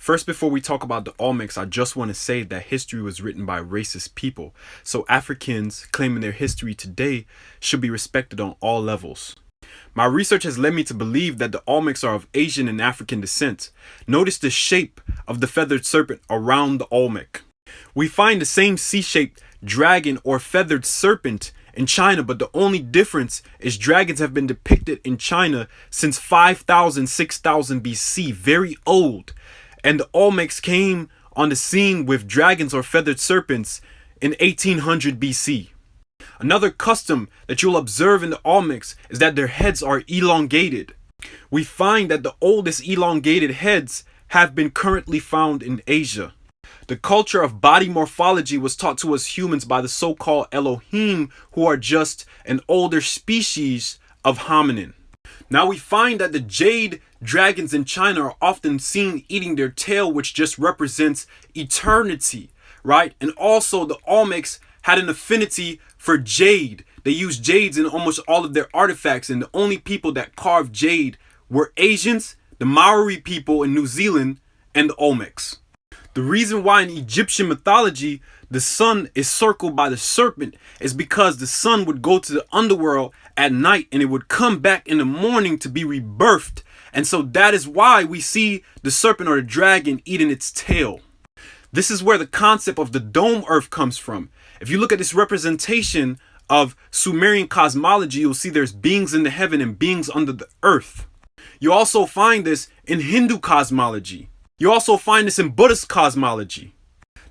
First, before we talk about the Olmecs, I just want to say that history was written by racist people. So Africans claiming their history today should be respected on all levels. My research has led me to believe that the Olmecs are of Asian and African descent. Notice the shape of the feathered serpent around the Olmec. We find the same C-shaped dragon or feathered serpent in China, but the only difference is dragons have been depicted in China since 5000, 6000 BC, very old. And the Olmecs came on the scene with dragons or feathered serpents in 1800 BC. Another custom that you'll observe in the Olmecs is that their heads are elongated. We find that the oldest elongated heads have been currently found in Asia. The culture of body morphology was taught to us humans by the so-called Elohim, who are just an older species of hominin. Now we find that the jade dragons in China are often seen eating their tail, which just represents eternity, right? And also the Olmecs had an affinity for jade. They used jades in almost all of their artifacts, and the only people that carved jade were Asians, the Maori people in New Zealand, and the Olmecs. The reason why in Egyptian mythology the sun is circled by the serpent is because the sun would go to the underworld at night and it would come back in the morning to be rebirthed. And so that is why we see the serpent or the dragon eating its tail. This is where the concept of the dome earth comes from. If you look at this representation of Sumerian cosmology, you'll see there's beings in the heaven and beings under the earth. You also find this in Hindu cosmology. You also find this in Buddhist cosmology.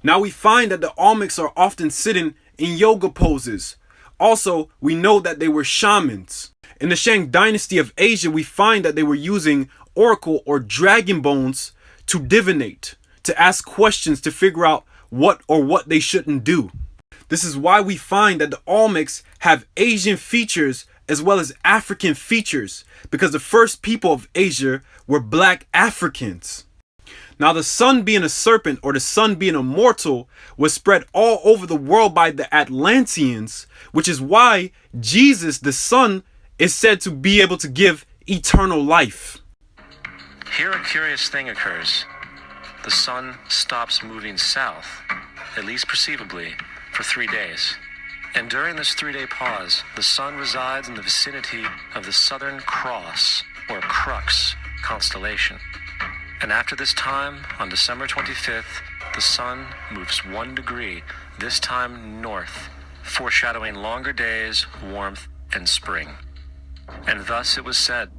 Now we find that the Olmecs are often sitting in yoga poses. Also, we know that they were shamans. In the Shang dynasty of Asia, we find that they were using oracle or dragon bones to divinate, to ask questions to figure out what they shouldn't do. This is why we find that the Olmecs have Asian features as well as African features, because the first people of Asia were black Africans. Now the sun being a serpent or the sun being a mortal was spread all over the world by the Atlanteans, which is why Jesus, the sun, is said to be able to give eternal life. Here a curious thing occurs. The sun stops moving south, at least perceivably, for 3 days. And during this 3-day pause, the sun resides in the vicinity of the Southern Cross, or Crux, constellation. And after this time, on December 25th, the sun moves 1 degree, this time north, foreshadowing longer days, warmth, and spring. And thus it was said,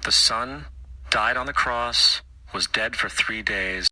the sun died on the cross, was dead for 3 days,